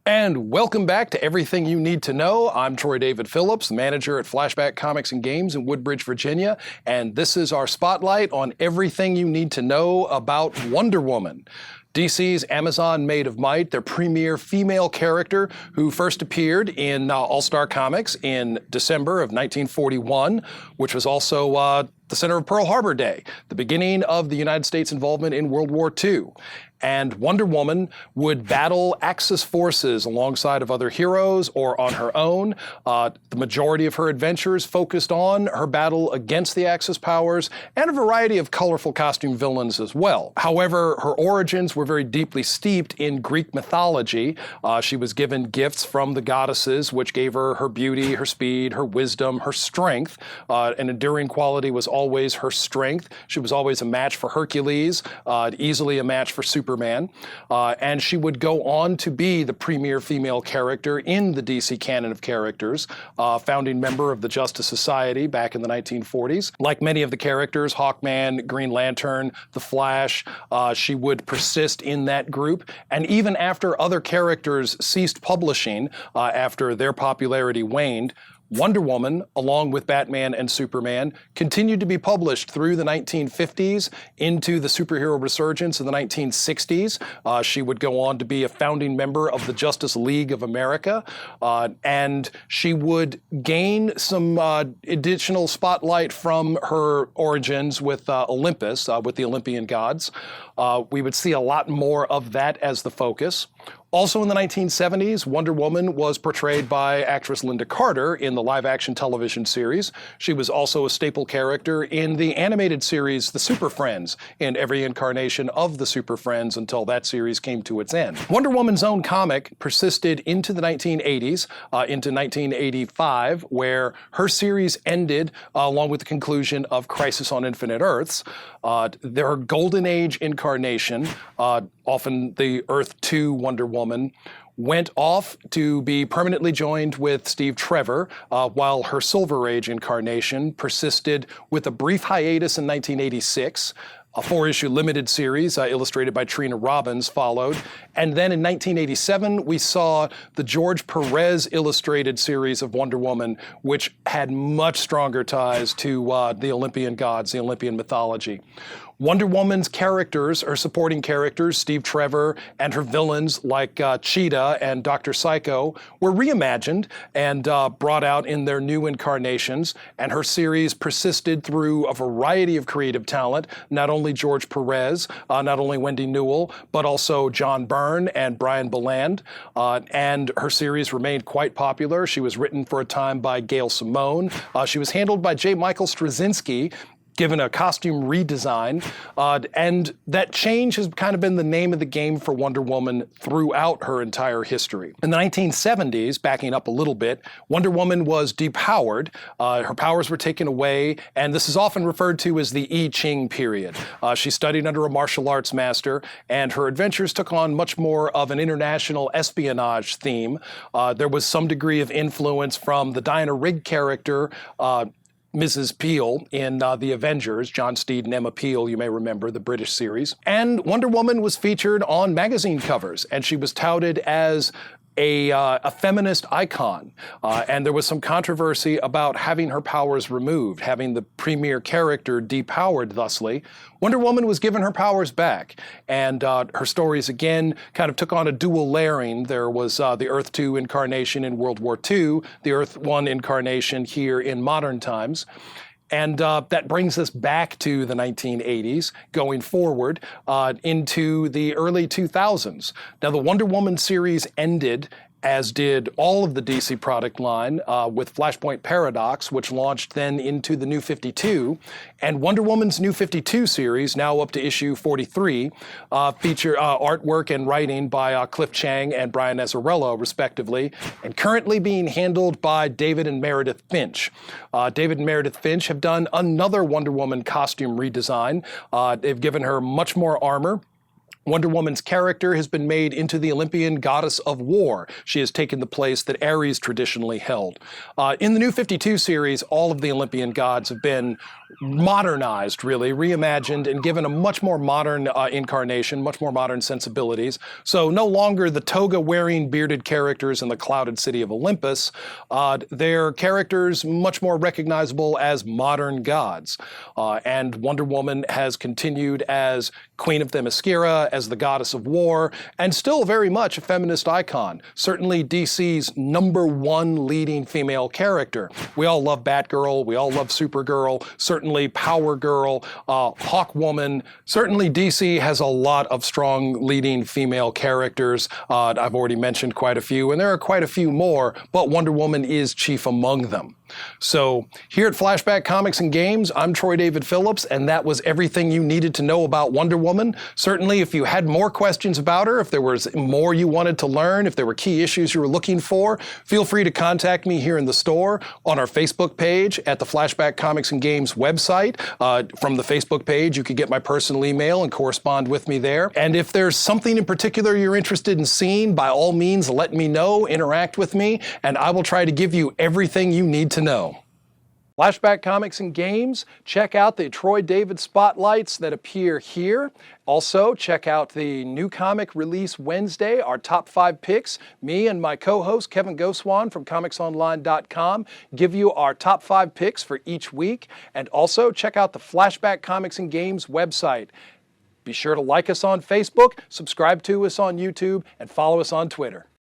And welcome back to Everything You Need to Know. I'm Troy David Phillips, manager at Flashback Comics and Games in Woodbridge, Virginia, and this is our spotlight on everything you need to know about Wonder Woman. DC's Amazon Maid of Might, their premier female character who first appeared in All-Star Comics in December of 1941, which was also the center of Pearl Harbor Day, the beginning of the United States involvement in World War II. And Wonder Woman would battle Axis forces alongside of other heroes or on her own. The majority of her adventures focused on her battle against the Axis powers and a variety of colorful costume villains as well. However, her origins were very deeply steeped in Greek mythology. She was given gifts from the goddesses, which gave her her beauty, her speed, her wisdom, her strength. An enduring quality was always her strength. She was always a match for Hercules, easily a match for Superman, and she would go on to be the premier female character in the DC canon of characters, founding member of the Justice Society back in the 1940s. Like many of the characters, Hawkman, Green Lantern, The Flash, she would persist in that group, and even after other characters ceased publishing, after their popularity waned, Wonder Woman, along with Batman and Superman, continued to be published through the 1950s into the superhero resurgence in the 1960s. She would go on to be a founding member of the Justice League of America, and she would gain some additional spotlight from her origins with Olympus, with the Olympian gods. We would see a lot more of that as the focus. Also in the 1970s, Wonder Woman was portrayed by actress Linda Carter in the live-action television series. She was also a staple character in the animated series The Super Friends, in every incarnation of The Super Friends until that series came to its end. Wonder Woman's own comic persisted into the 1980s, into 1985, where her series ended along with the conclusion of Crisis on Infinite Earths. Their Golden Age incarnation, often the Earth 2 Wonder Woman, went off to be permanently joined with Steve Trevor, while her Silver Age incarnation persisted with a brief hiatus in 1986. A 4-issue limited series illustrated by Trina Robbins followed. And then in 1987, we saw the George Perez illustrated series of Wonder Woman, which had much stronger ties to the Olympian gods, the Olympian mythology. Wonder Woman's characters, her supporting characters, Steve Trevor, and her villains like Cheetah and Dr. Psycho, were reimagined and brought out in their new incarnations, and her series persisted through a variety of creative talent, not only George Perez, not only Wendy Newell, but also John Byrne and Brian Boland, and her series remained quite popular. She was written for a time by Gail Simone. She was handled by J. Michael Straczynski, given a costume redesign, and that change has kind of been the name of the game for Wonder Woman throughout her entire history. In the 1970s, backing up a little bit, Wonder Woman was depowered. Her powers were taken away, and this is often referred to as the I Ching period. She studied under a martial arts master, and her adventures took on much more of an international espionage theme. There was some degree of influence from the Diana Rigg character, Mrs. Peel in The Avengers, John Steed and Emma Peel, you may remember, the British series. And Wonder Woman was featured on magazine covers, and she was touted as a feminist icon, and there was some controversy about having her powers removed, having the premier character depowered thusly. Wonder Woman was given her powers back, and her stories again kind of took on a dual layering. There was the Earth 2 incarnation in World War II, the Earth 1 incarnation here in modern times. And that brings us back to the 1980s, going forward into the early 2000s. Now, the Wonder Woman series ended, as did all of the DC product line, with Flashpoint Paradox, which launched then into the New 52. And Wonder Woman's New 52 series, now up to issue 43, feature artwork and writing by Cliff Chiang and Brian Azzarello, respectively, and currently being handled by David and Meredith Finch. David and Meredith Finch have done another Wonder Woman costume redesign. They've given her much more armor, Wonder Woman's character has been made into the Olympian goddess of war. She has taken the place that Ares traditionally held. In the New 52 series, all of the Olympian gods have been modernized, really, reimagined, and given a much more modern incarnation, much more modern sensibilities. So no longer the toga-wearing bearded characters in the clouded city of Olympus. They're characters much more recognizable as modern gods. And Wonder Woman has continued as Queen of Themyscira, as the goddess of war, and still very much a feminist icon. Certainly DC's #1 leading female character. We all love Batgirl, we all love Supergirl, certainly Power Girl, Hawkwoman. Certainly DC has a lot of strong leading female characters. I've already mentioned quite a few, and there are quite a few more, but Wonder Woman is chief among them. So here at Flashback Comics and Games, I'm Troy David Phillips, and that was everything you needed to know about Wonder Woman. Certainly, if you had more questions about her, if there was more you wanted to learn, if there were key issues you were looking for, feel free to contact me here in the store, on our Facebook page, at the Flashback Comics and Games website. From the Facebook page, you could get my personal email and correspond with me there. And if there's something in particular you're interested in seeing, by all means, let me know, interact with me, and I will try to give you everything you need to know. Flashback Comics and Games, check out the Troy David spotlights that appear here. Also, check out the new comic release Wednesday, our top 5 picks. Me and my co-host Kevin Goswan from comicsonline.com give you our top 5 picks for each week. And also check out the Flashback Comics and Games website. Be sure to like us on Facebook, subscribe to us on YouTube, and follow us on Twitter.